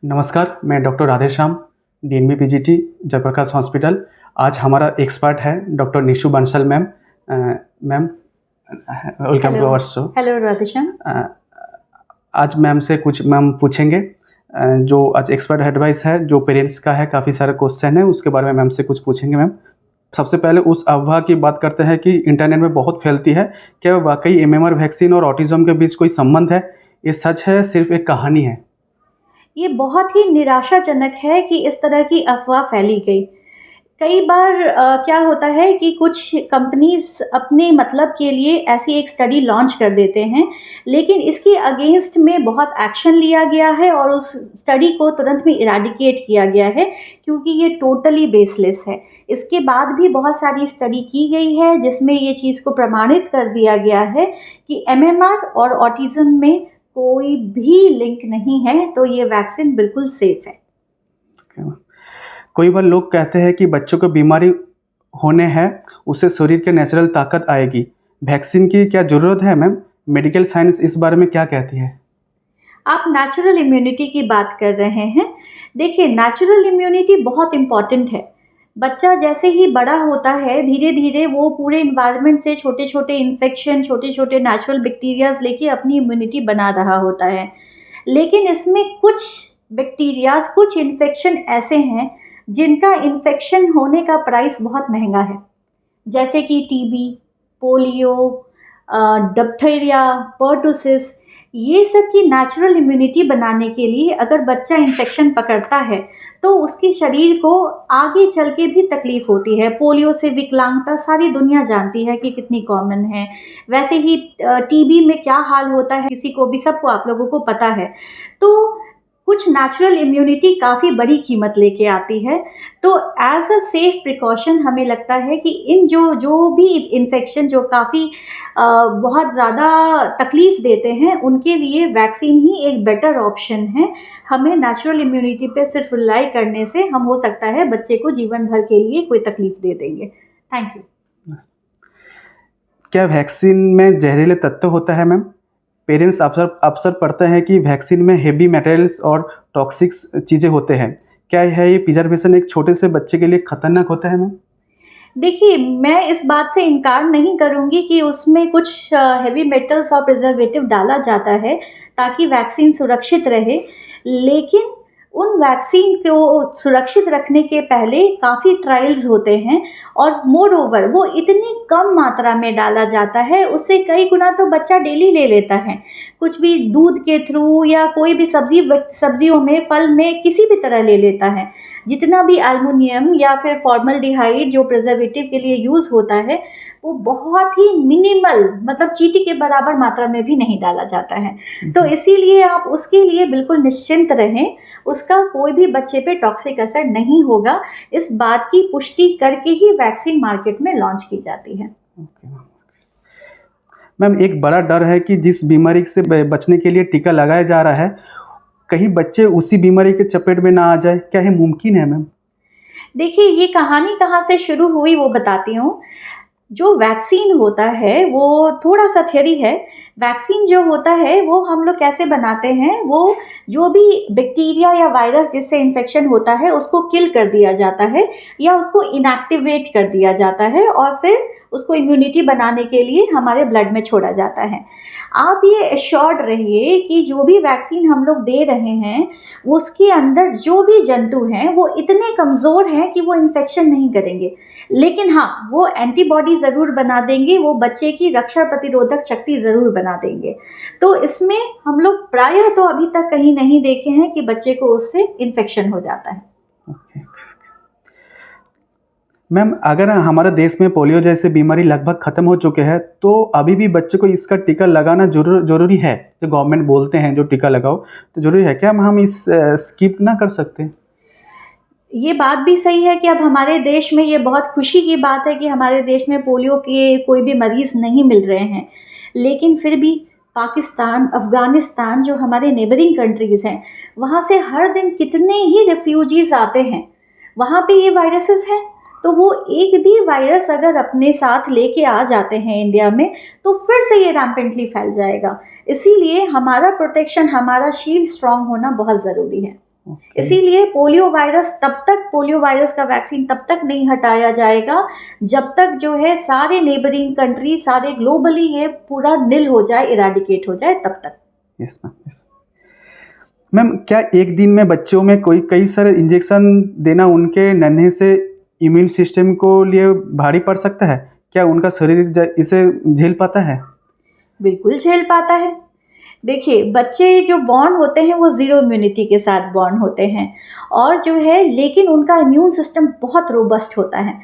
नमस्कार, मैं doctor Radheshyam, DNB PGT, Jayprakash hospital. आज हमारा एक्सपर्ट है doctor Nishu Bansal ma'am. Ma'am, welcome to hello. Our show. Hello Radheshyam. आज मैम से कुछ मैम पूछेंगे। जो आज एक्सपर्ट एडवाइस है, जो पेरेंट्स का है, काफ़ी सारे क्वेश्चन है, उसके बारे में मैम से कुछ पूछेंगे मैम। सबसे पहले उस अफवाह की बात करते हैं कि इंटरनेट में बहुत फैलती है। क्या वाकई एमएमआर वैक्सीन और ऑटिज़म के बीच कोई संबंध है? ये सच है, सिर्फ एक कहानी है? ये बहुत ही निराशाजनक है कि इस तरह की अफ़वाह फैली गई। कई बार क्या होता है कि कुछ कंपनीज़ अपने मतलब के लिए ऐसी एक स्टडी लॉन्च कर देते हैं, लेकिन इसके अगेंस्ट में बहुत एक्शन लिया गया है और उस स्टडी को तुरंत में इरेडिकेट किया गया है, क्योंकि ये टोटली बेसलेस है। इसके बाद भी बहुत सारी स्टडी की गई है जिसमें ये चीज़ को प्रमाणित कर दिया गया है कि एमएमआर और ऑटिज़म में कोई भी लिंक नहीं है, तो ये वैक्सीन बिल्कुल सेफ़ है। कई बार लोग कहते हैं कि बच्चों को बीमारी होने हैं, उससे शरीर के नेचुरल ताकत आएगी। वैक्सीन की क्या ज़रूरत है मैम? मेडिकल साइंस इस बारे में क्या कहती है? आप नेचुरल इम्यूनिटी की बात कर रहे हैं। देखिए, नेचुरल इम्यूनिटी बहुत इम्पॉर्टेंट है। बच्चा जैसे ही बड़ा होता है, धीरे-धीरे वो पूरे एनवायरनमेंट से छोटे-छोटे इन्फेक्शन, छोटे-छोटे नेचुरल बैक्टीरियाज़ लेके अपनी इम्यूनिटी बना रहा होता है। लेकिन इसमें कुछ बैक्टीरियाज़, कुछ इन्फेक्शन ऐसे हैं, जिनका इन्फेक्शन होने का प्राइस बहुत महँगा है। जैसे कि टीबी, पोलियो, डिप्थीरिया, पर्टुसिस, ये सब की नेचुरल इम्यूनिटी बनाने के लिए अगर बच्चा इन्फेक्शन पकड़ता है, तो उसके शरीर को आगे चल के भी तकलीफ़ होती है। पोलियो से विकलांगता सारी दुनिया जानती है कि कितनी कॉमन है। वैसे ही टीबी में क्या हाल होता है किसी को भी, सबको आप लोगों को पता है। तो कुछ नेचुरल इम्यूनिटी काफ़ी बड़ी कीमत लेके आती है। तो एज़ अ सेफ प्रिकॉशन हमें लगता है कि इन जो जो भी इन्फेक्शन जो काफ़ी बहुत ज़्यादा तकलीफ़ देते हैं, उनके लिए वैक्सीन ही एक बेटर ऑप्शन है। हमें नेचुरल इम्यूनिटी पे सिर्फ रिलाई करने से हम हो सकता है बच्चे को जीवन भर के लिए कोई तकलीफ़ दे देंगे। Thank you. क्या वैक्सीन में जहरीले तत्व होता है मैम? पेरेंट्स अक्सर अक्सर पढ़ते हैं कि वैक्सीन में हेवी मेटल्स और टॉक्सिक्स चीज़ें होते हैं। क्या है ये प्रिजर्वेशन एक छोटे से बच्चे के लिए खतरनाक होता है मैम? देखिए, मैं इस बात से इनकार नहीं करूँगी कि उसमें कुछ हेवी मेटल्स और प्रिज़र्वेटिव डाला जाता है, ताकि वैक्सीन सुरक्षित रहे। लेकिन उन वैक्सीन को सुरक्षित रखने के पहले काफ़ी ट्रायल्स होते हैं और मोर ओवर वो इतनी कम मात्रा में डाला जाता है, उससे कई गुना तो बच्चा डेली ले लेता है। कुछ भी दूध के थ्रू या कोई भी सब्जियों में, फल में, किसी भी तरह ले लेता है। जितना भी एल्युमिनियम या फिर फॉर्मल्डिहाइड जो प्रिजर्वेटिव के लिए यूज़ होता है, वो बहुत ही मिनिमल, मतलब चींटी के बराबर मात्रा में भी नहीं डाला जाता है। तो इसीलिए आप उसके लिए बिल्कुल निश्चिंत रहें, उसका कोई भी बच्चे पे टॉक्सिक असर नहीं होगा। इस बात की पुष्टि करके ही वैक्सीन मार्केट में लॉन्च की जाती है। मैम, एक बड़ा डर है कि जिस बीमारी से बचने के लिए टीका लगाया जा रहा है, कहीं बच्चे उसी बीमारी के चपेट में ना आ जाए। क्या ये मुमकिन है मैम? देखिए, ये कहानी कहाँ से शुरू हुई वो बताती हूँ। जो वैक्सीन होता है वो थोड़ा-सा थियरी है। वैक्सीन जो होता है वो हम लोग कैसे बनाते हैं, वो जो भी बैक्टीरिया या वायरस जिससे इन्फेक्शन होता है उसको किल कर दिया जाता है या उसको इनएक्टिवेट कर दिया जाता है और फिर उसको इम्यूनिटी बनाने के लिए हमारे ब्लड में छोड़ा जाता है। आप ये एश्योर्ड रहिए कि जो भी वैक्सीन हम लोग दे रहे हैं, उसके अंदर जो भी जंतु हैं वो इतने कमज़ोर हैं कि वो इन्फेक्शन नहीं करेंगे। लेकिन हाँ, वो एंटीबॉडी ज़रूर बना देंगे, वो बच्चे की रक्षा प्रतिरोधक शक्ति ज़रूर बना देंगे। तो इसमें हम लोग प्रायः तो अभी तक कहीं नहीं देखे हैं कि बच्चे को उससे इन्फेक्शन हो जाता है। ओके। मैम, अगर हमारे देश में पोलियो जैसे बीमारी लगभग ख़त्म हो चुके हैं, तो अभी भी बच्चे को इसका टीका लगाना ज़रूरी है? जो गवर्नमेंट बोलते हैं जो टीका लगाओ, तो ज़रूरी है क्या? हम इस स्किप ना कर सकते? ये बात भी सही है कि अब हमारे देश में ये बहुत खुशी की बात है कि हमारे देश में पोलियो के कोई भी मरीज़ नहीं मिल रहे हैं। लेकिन फिर भी पाकिस्तान, अफ़गानिस्तान जो हमारे नेबरिंग कंट्रीज़ हैं, वहाँ से हर दिन कितने ही रिफ्यूजीज़ आते हैं। वहाँ पे ये वायरसेस हैं, तो वो एक भी वायरस अगर अपने साथ लेके आ जाते हैं इंडिया में, तो फिर से ये रैम्पेंटली फैल जाएगा। इसीलिए हमारा प्रोटेक्शन, हमारा शील्ड स्ट्रॉन्ग होना बहुत ज़रूरी है। ओके। इसीलिए पोलियो वायरस का वैक्सीन तब तक नहीं हटाया जाएगा जब तक जो है सारे नेबरिंग कंट्री, सारे ग्लोबली ये पूरा निल हो जाए, इराडिकेट हो जाए, तब तक। Yes ma'am, yes ma'am. क्या एक दिन में बच्चों में कोई कई सारे इंजेक्शन देना उनके नन्हे से इम्यून सिस्टम को लिए भारी पड़ सकता है? क्या उनका शरीर इसे झेल पाता है? बिल्कुल झेल पाता है। देखिए, बच्चे जो बॉर्न होते हैं वो ज़ीरो इम्यूनिटी के साथ बॉर्न होते हैं और जो है लेकिन उनका इम्यून सिस्टम बहुत रोबस्ट होता है।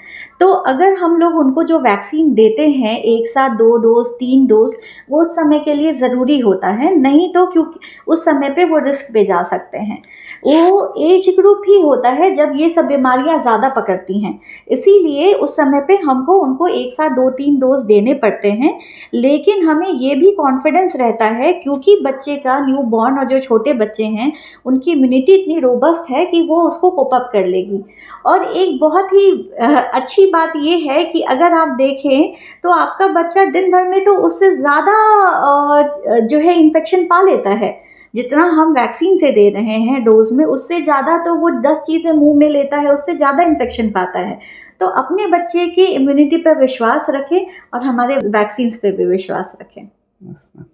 तो अगर हम लोग उनको जो वैक्सीन देते हैं एक साथ 2 डोज़ 3 डोज़, वो उस समय के लिए ज़रूरी होता है, नहीं तो क्योंकि उस समय पे वो रिस्क पे जा सकते हैं। वो एज ग्रुप ही होता है जब ये सब बीमारियां ज़्यादा पकड़ती हैं, इसीलिए उस समय पे हमको उनको एक साथ 2-3 डोज देने पड़ते हैं। लेकिन हमें ये भी कॉन्फिडेंस रहता है क्योंकि बच्चे का न्यू बॉर्न और जो छोटे बच्चे हैं उनकी इम्यूनिटी इतनी रोबस्ट है कि वो उसको कोप अप कर लेगी। और एक बहुत ही अच्छी बात ये है कि अगर आप देखें तो आपका बच्चा दिन भर में तो उससे ज़्यादा जो है इन्फेक्शन पा लेता है। जितना हम वैक्सीन से दे रहे हैं डोज में, उससे ज़्यादा तो वो 10 चीज़ें मुंह में लेता है, उससे ज़्यादा इन्फेक्शन पाता है। तो अपने बच्चे की इम्यूनिटी पर विश्वास रखें और हमारे वैक्सीन्स पे भी विश्वास रखें। Yes ma'am.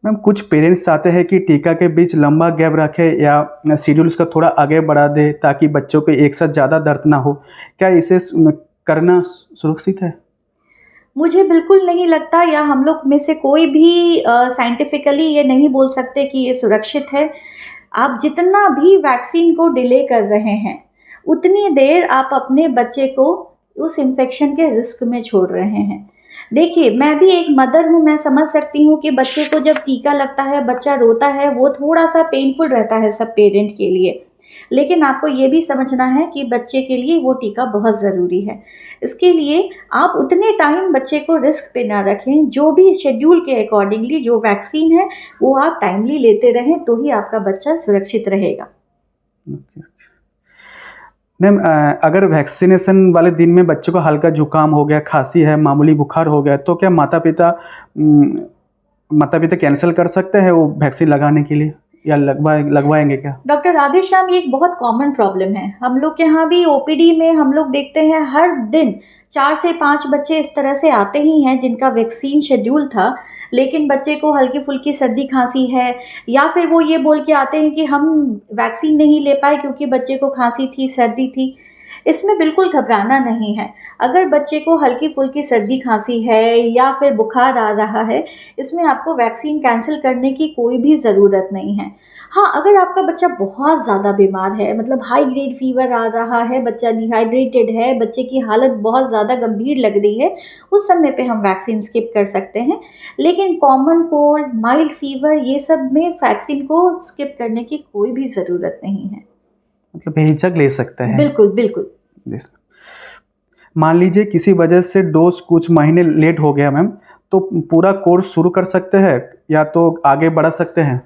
मैम, कुछ पेरेंट्स चाहते हैं कि टीका के बीच लंबा गैप रखें या शेड्यूल उसका थोड़ा आगे बढ़ा दे ताकि बच्चों को एक साथ ज़्यादा दर्द ना हो। क्या इसे करना सुरक्षित है? मुझे बिल्कुल नहीं लगता, या हम लोग में से कोई भी साइंटिफिकली ये नहीं बोल सकते कि ये सुरक्षित है। आप जितना भी वैक्सीन को डिले कर रहे हैं, उतनी देर आप अपने बच्चे को उस इन्फेक्शन के रिस्क में छोड़ रहे हैं। देखिए, मैं भी एक मदर हूँ, मैं समझ सकती हूँ कि बच्चे को जब टीका लगता है, बच्चा रोता है, वो थोड़ा-सा पेनफुल रहता है सब पेरेंट के लिए। लेकिन आपको ये भी समझना है कि बच्चे के लिए वो टीका बहुत ज़रूरी है। इसके लिए आप उतने टाइम बच्चे को रिस्क पे ना रखें, जो भी शेड्यूल के अकॉर्डिंगली जो वैक्सीन है, वो आप टाइमली लेते रहें, तो ही आपका बच्चा सुरक्षित रहेगा। ओके। मैम, अगर वैक्सीनेशन वाले दिन में बच्चों को हल्का जुकाम हो गया, खांसी है, मामूली बुखार हो गया, तो क्या माता-पिता कैंसल कर सकते हैं वो वैक्सीन लगाने के लिए या लगवाएंगे क्या? डॉक्टर राधेश्याम, ये एक बहुत कॉमन प्रॉब्लम है। हम लोग के यहाँ भी ओपीडी में हम लोग देखते हैं हर दिन 4 से 5 बच्चे इस तरह से आते ही हैं जिनका वैक्सीन शेड्यूल था, लेकिन बच्चे को हल्की-फुल्की सर्दी खांसी है, या फिर वो ये बोल के आते हैं कि हम वैक्सीन नहीं ले पाए क्योंकि बच्चे को खांसी थी, सर्दी थी। इसमें बिल्कुल घबराना नहीं है। अगर बच्चे को हल्की-फुल्की सर्दी खांसी है या फिर बुखार आ रहा है, इसमें आपको वैक्सीन कैंसल करने की कोई भी ज़रूरत नहीं है। हाँ, अगर आपका बच्चा बहुत ज़्यादा बीमार है, मतलब हाई ग्रेड फ़ीवर आ रहा है, बच्चा डिहाइड्रेटेड है, बच्चे की हालत बहुत ज़्यादा गंभीर लग रही है, उस समय पे हम वैक्सीन स्किप कर सकते हैं। लेकिन कॉमन कोल्ड, माइल्ड फ़ीवर, ये सब में वैक्सीन को स्किप करने की कोई भी ज़रूरत नहीं है। मतलब बेहिचक ले सकते हैं। बिल्कुल, बिल्कुल। यस। मान लीजिए किसी वजह से डोज कुछ महीने लेट हो गया मैम, तो पूरा कोर्स शुरू कर सकते हैं या तो आगे बढ़ा सकते हैं?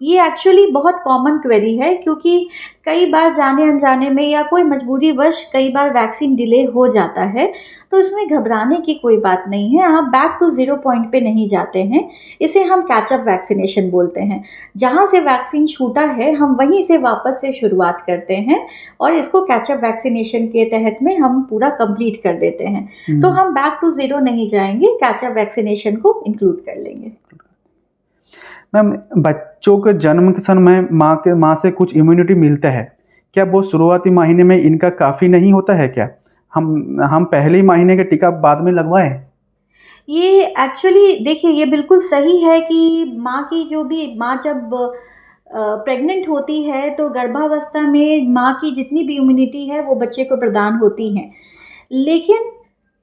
ये एक्चुअली बहुत कॉमन क्वेरी है क्योंकि कई बार जाने-अनजाने में या कोई मजबूरीवश कई बार वैक्सीन डिले हो जाता है, तो इसमें घबराने की कोई बात नहीं है। आप बैक टू ज़ीरो पॉइंट पे नहीं जाते हैं, इसे हम कैच अप वैक्सीनेशन बोलते हैं। जहाँ से वैक्सीन छूटा है, हम वहीं से वापस से शुरुआत करते हैं और इसको कैच अप वैक्सीनेशन के तहत में हम पूरा कंप्लीट कर देते हैं। तो हम बैक टू ज़ीरो नहीं जाएँगे, कैच अप वैक्सीनेशन को इंक्लूड कर लेंगे। मैम, बच्चों के जन्म के समय माँ से कुछ इम्यूनिटी मिलता है, क्या वो शुरुआती महीने में इनका काफ़ी नहीं होता है क्या? हम पहले ही महीने का टीका बाद में लगवाएं? ये एक्चुअली देखिए, ये बिल्कुल सही है कि माँ जब प्रेग्नेंट होती है तो गर्भावस्था में माँ की जितनी भी इम्यूनिटी है वो बच्चे को प्रदान होती हैं। लेकिन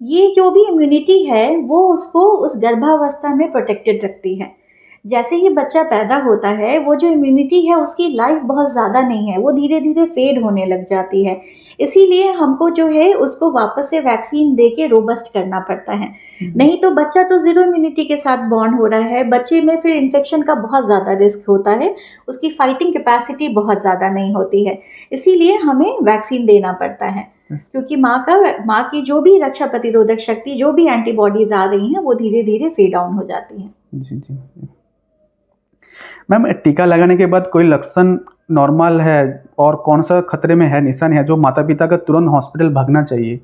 ये जो भी इम्यूनिटी है वो उसको उस गर्भावस्था में प्रोटेक्टेड रखती है। जैसे ही बच्चा पैदा होता है, वो जो इम्यूनिटी है उसकी लाइफ बहुत ज़्यादा नहीं है, वो धीरे-धीरे फेड होने लग जाती है। इसीलिए हमको जो है उसको वापस से वैक्सीन दे के रोबस्ट करना पड़ता है। नहीं तो बच्चा तो ज़ीरो इम्यूनिटी के साथ बॉर्न हो रहा है, बच्चे में फिर इन्फेक्शन का बहुत ज़्यादा रिस्क होता है, उसकी फाइटिंग कैपेसिटी बहुत ज़्यादा नहीं होती है। इसीलिए हमें वैक्सीन देना पड़ता है, क्योंकि माँ की जो भी रक्षा प्रतिरोधक शक्ति, जो भी एंटीबॉडीज़ आ रही हैं, वो धीरे-धीरे फेड डाउन हो जाती हैं। जी, जी। मैम, टीका लगाने के बाद कोई लक्षण नॉर्मल है और कौन सा खतरे में है, निशान है, जो माता पिता का तुरंत हॉस्पिटल भागना चाहिए?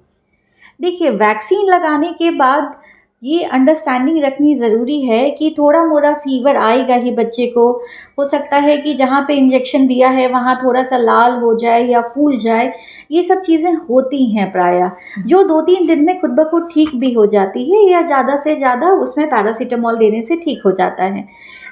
देखिए, वैक्सीन लगाने के बाद ये अंडरस्टैंडिंग रखनी ज़रूरी है कि थोड़ा मोड़ा फ़ीवर आएगा ही बच्चे को। हो सकता है कि जहाँ पे इंजेक्शन दिया है वहाँ थोड़ा-सा लाल हो जाए या फूल जाए, ये सब चीज़ें होती हैं प्रायः, जो 2-3 दिन में खुद ब खुद ठीक भी हो जाती है या ज़्यादा से ज़्यादा उसमें पैरासिटामॉल देने से ठीक हो जाता है।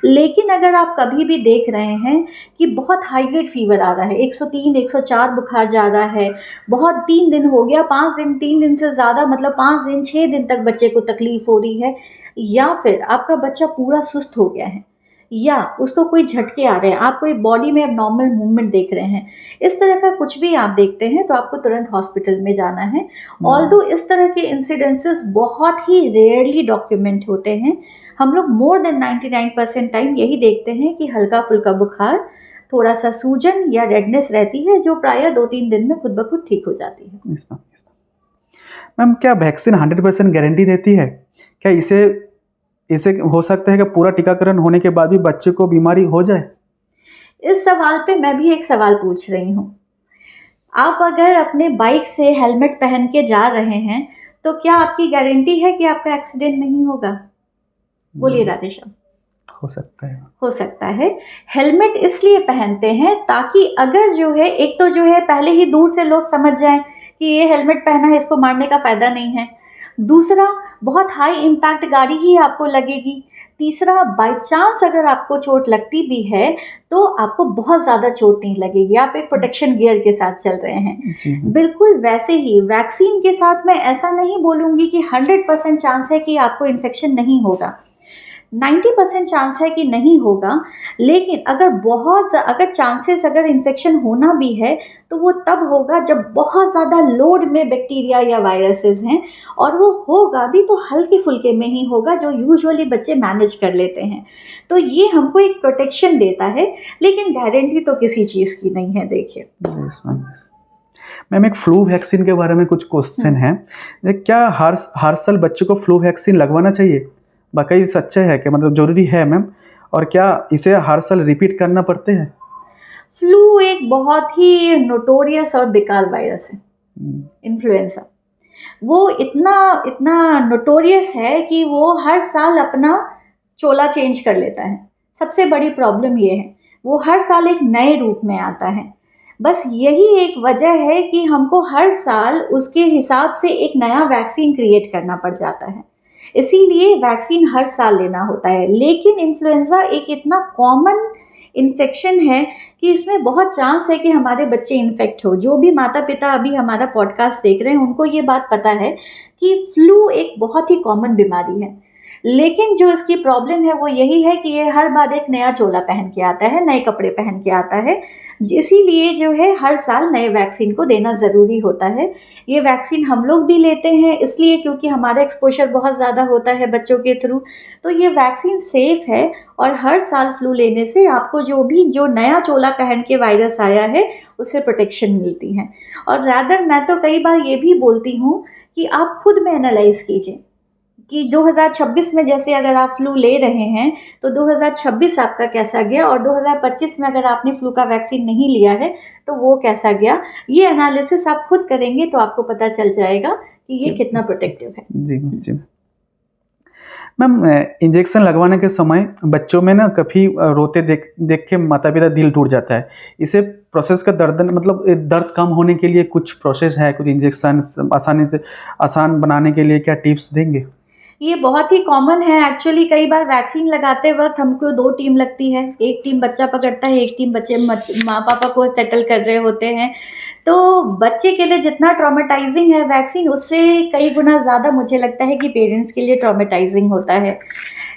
लेकिन अगर आप कभी भी देख रहे हैं कि बहुत हाई ग्रेड फ़ीवर आ रहा है, 103, 104 बुखार जा रहा है, बहुत 3 दिन हो गया, 5 दिन, 3 दिन से ज़्यादा मतलब 5 दिन, 6 दिन तक बच्चे को तकलीफ़ हो रही है, या फिर आपका बच्चा पूरा सुस्त हो गया है, या उसको कोई झटके आ रहे हैं, आप कोई बॉडी में एबनॉर्मल मूवमेंट देख रहे हैं, इस तरह का कुछ भी आप देखते हैं तो आपको तुरंत हॉस्पिटल में जाना है। ऑल्दो इस तरह के इंसिडेंसेस बहुत ही रेयरली डॉक्यूमेंट होते हैं। हम लोग मोर देन 99% टाइम यही देखते हैं कि हल्का-फुल्का बुखार, थोड़ा-सा सूजन या रेडनेस रहती है, जो प्रायः 2-3 दिन में खुद ब खुद ठीक हो जाती है। Yes ma'am, yes ma'am. Ma'am, क्या वैक्सीन 100% गारंटी देती है? क्या इसे इसे हो सकता है कि पूरा टीकाकरण होने के बाद भी बच्चे को बीमारी हो जाए? इस सवाल पे मैं भी एक सवाल पूछ रही हूँ। आप अगर अपने बाइक से हेलमेट पहन के जा रहे हैं, तो क्या आपकी गारंटी है कि आपका एक्सीडेंट नहीं होगा? बोलिए राधेश्याम। हो सकता है। हो सकता है। हेलमेट इसलिए पहनते हैं ताकि अगर जो है, एक तो जो है पहले ही दूर से लोग समझ जाएँ कि ये हेलमेट पहना है, इसको मारने का फ़ायदा नहीं है। दूसरा, बहुत हाई इम्पैक्ट गाड़ी ही आपको लगेगी। तीसरा, बाय चांस अगर आपको चोट लगती भी है, तो आपको बहुत ज़्यादा चोट नहीं लगेगी, आप एक प्रोटेक्शन गियर के साथ चल रहे हैं। जी। बिल्कुल वैसे ही वैक्सीन के साथ मैं ऐसा नहीं बोलूँगी कि 100% चांस है कि आपको इन्फेक्शन नहीं होगा। 90% चांस है कि नहीं होगा, लेकिन अगर चांसेस अगर इन्फेक्शन होना भी है, तो वो तब होगा जब बहुत ज़्यादा लोड में बैक्टीरिया या वायरसेस हैं, और वो होगा भी तो हल्के-फुल्के में ही होगा, जो यूजुअली बच्चे मैनेज कर लेते हैं। तो ये हमको एक प्रोटेक्शन देता है, लेकिन गारंटी तो किसी चीज़ की नहीं है, देखिए। Yes ma'am, yes. मैम, एक फ्लू वैक्सीन के बारे में कुछ क्वेश्चन है। क्या हर साल बच्चे को फ्लू वैक्सीन लगवाना चाहिए? वाक़ई सच्चा है कि मतलब ज़रूरी है मैम? और क्या इसे हर साल रिपीट करना पड़ते हैं? फ्लू एक बहुत ही नोटोरियस और बेकार वायरस है, इन्फ्लुएंजा। वो इतना इतना नोटोरियस है कि वो हर साल अपना चोला चेंज कर लेता है। सबसे बड़ी प्रॉब्लम ये है, वो हर साल एक नए रूप में आता है। बस यही एक वजह है कि हमको हर साल उसके हिसाब से एक नया वैक्सीन क्रिएट करना पड़ जाता है। इसीलिए वैक्सीन हर साल लेना होता है। लेकिन इन्फ्लुएंजा एक इतना कॉमन इन्फेक्शन है कि इसमें बहुत चांस है कि हमारे बच्चे इन्फेक्ट हो। जो भी माता-पिता अभी हमारा पॉडकास्ट देख रहे हैं, उनको ये बात पता है कि फ्लू एक बहुत ही कॉमन बीमारी है। लेकिन जो इसकी प्रॉब्लम है वो यही है कि ये हर बार एक नया चोला पहन के आता है, नए कपड़े पहन के आता है। इसीलिए जो है हर साल नए वैक्सीन को देना ज़रूरी होता है। ये वैक्सीन हम लोग भी लेते हैं इसलिए क्योंकि हमारा एक्सपोज़र बहुत ज़्यादा होता है बच्चों के थ्रू। तो ये वैक्सीन सेफ़ है, और हर साल फ्लू लेने से आपको जो नया चोला पहन के वायरस आया है, उससे प्रोटेक्शन मिलती है। और रादर मैं तो कई बार ये भी बोलती हूँ कि आप खुद में एनालाइज़ कीजिए कि 2026 में जैसे अगर आप फ्लू ले रहे हैं, तो 2026 आपका कैसा गया, और 2025 में अगर आपने फ्लू का वैक्सीन नहीं लिया है, तो वो कैसा गया। ये एनालिसिस आप खुद करेंगे तो आपको पता चल जाएगा कि ये कितना प्रोटेक्टिव है। जी, जी। मैम, इंजेक्शन लगवाने के समय बच्चों में ना काफ़ी रोते देख के माता-पिता दिल टूट जाता है। इसे प्रोसेस का दर्द कम होने के लिए कुछ प्रोसेस है, कुछ इंजेक्शन आसान बनाने के लिए क्या टिप्स देंगे? ये बहुत ही कॉमन है एक्चुअली। कई बार वैक्सीन लगाते वक़्त हमको 2 टीम लगती है। एक टीम बच्चा पकड़ता है, एक टीम माँ-पापा को सेटल कर रहे होते हैं। तो बच्चे के लिए जितना ट्रॉमेटाइज़िंग है वैक्सीन, उससे कई गुना ज़्यादा मुझे लगता है कि पेरेंट्स के लिए ट्रॉमेटाइज़िंग होता है।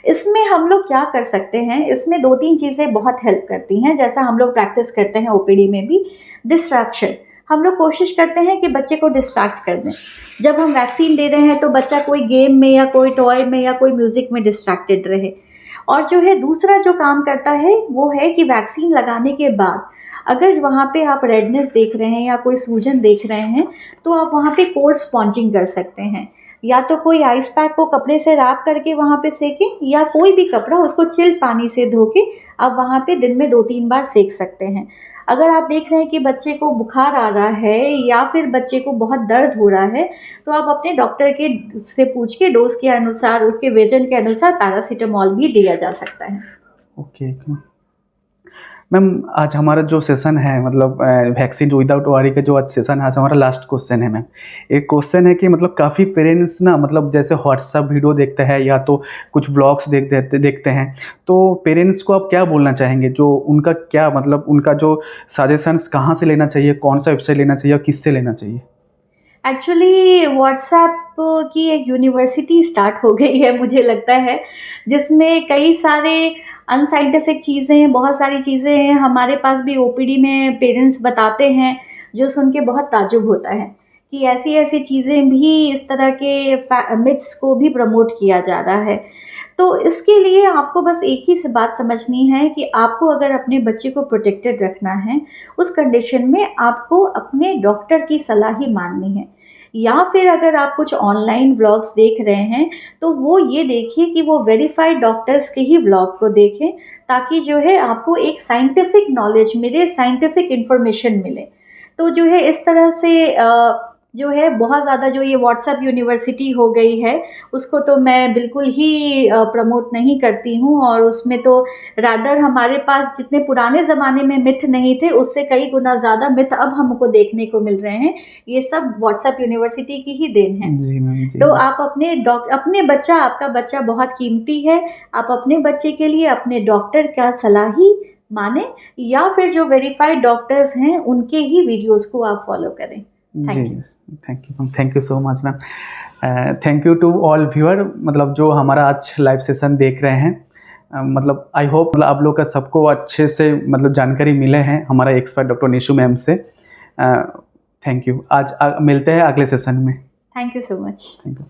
इसमें हम लोग क्या कर सकते हैं, इसमें 2-3 चीज़ें बहुत हेल्प करती हैं, जैसा हम लोग प्रैक्टिस करते हैं ओपीडी में भी। डिस्ट्रैक्शन, हम लोग कोशिश करते हैं कि बच्चे को डिस्ट्रैक्ट कर दें। जब हम वैक्सीन दे रहे हैं तो बच्चा कोई गेम में या कोई टॉय में या कोई म्यूज़िक में डिस्ट्रैक्टेड रहे। और जो है दूसरा जो काम करता है वो है कि वैक्सीन लगाने के बाद अगर वहाँ पे आप रेडनेस देख रहे हैं या कोई सूजन देख रहे हैं, तो आप वहाँ पे कोल्ड स्पॉन्जिंग कर सकते हैं। या तो कोई आइस पैक को कपड़े से रैप करके वहाँ पे सेकें, या कोई भी कपड़ा उसको चिल्ड पानी से धो के आप वहाँ पे दिन में 2-3 बार सेक सकते हैं। अगर आप देख रहे हैं कि बच्चे को बुखार आ रहा है या फिर बच्चे को बहुत दर्द हो रहा है, तो आप अपने डॉक्टर के से पूछ के डोज़ के अनुसार, उसके वज़न के अनुसार पैरासिटामॉल भी दिया जा सकता है। Okay, okay. मैम आज हमारा जो सेशन है मतलब वैक्सीन विदाउट वरी का जो आज सेशन है, आज हमारा लास्ट क्वेश्चन है मैम। एक क्वेश्चन है कि मतलब काफ़ी पेरेंट्स ना मतलब जैसे व्हाट्सएप वीडियो देखते हैं या तो कुछ ब्लॉग्स देखते हैं, तो पेरेंट्स को आप क्या बोलना चाहेंगे? जो उनका क्या मतलब उनका जो सजेशंस कहाँ से लेना चाहिए, कौन सा वेबसाइट लेना चाहिए और किससे लेना चाहिए? एक्चुअली व्हाट्सएप की एक यूनिवर्सिटी स्टार्ट हो गई है मुझे लगता है, जिसमें कई सारे अनसाइंटिफिक चीज़ें, बहुत सारी चीज़ें हैं। हमारे पास भी ओपीडी में पेरेंट्स बताते हैं, जो सुन के बहुत ताज्जुब होता है कि ऐसी-ऐसी चीज़ें भी, इस तरह के मिथ्स को भी प्रमोट किया जा रहा है। तो इसके लिए आपको बस एक ही स बात समझनी है कि आपको अगर अपने बच्चे को प्रोटेक्टेड रखना है, उस कंडीशन में आपको अपने डॉक्टर की सलाह ही माननी है। या फिर अगर आप कुछ ऑनलाइन व्लॉग्स देख रहे हैं, तो वो ये देखिए कि वो वेरिफाइड डॉक्टर्स के ही व्लॉग को देखें, ताकि जो है आपको एक साइंटिफिक नॉलेज मिले, साइंटिफिक इन्फॉर्मेशन मिले। तो जो है इस तरह से जो है बहुत ज़्यादा जो ये व्हाट्सएप यूनिवर्सिटी हो गई है, उसको तो मैं बिल्कुल ही प्रमोट नहीं करती हूँ, और उसमें तो रादर हमारे पास जितने पुराने ज़माने में मिथ नहीं थे, उससे कई गुना ज़्यादा मिथ अब हमको देखने को मिल रहे हैं। ये सब व्हाट्सएप यूनिवर्सिटी की ही देन है। जी मैम, जी। तो आप अपने बच्चा, आपका बच्चा बहुत कीमती है, आप अपने बच्चे के लिए अपने डॉक्टर का सलाह ही मानें, या फिर जो वेरिफाइड डॉक्टर्स हैं, उनके ही वीडियोज़ को आप फॉलो करें। जी, thank you. Thank you ma'am, thank you so much ma'am. Thank you to all viewer मतलब जो हमारा आज लाइव सेशन देख रहे हैं। मतलब आई होप मतलब आप लोग का सबको अच्छे से मतलब जानकारी मिले हैं हमारा एक्सपर्ट डॉक्टर निशु मैम से। Thank you. आज मिलते हैं अगले सेशन में। Thank you so much. Thank you.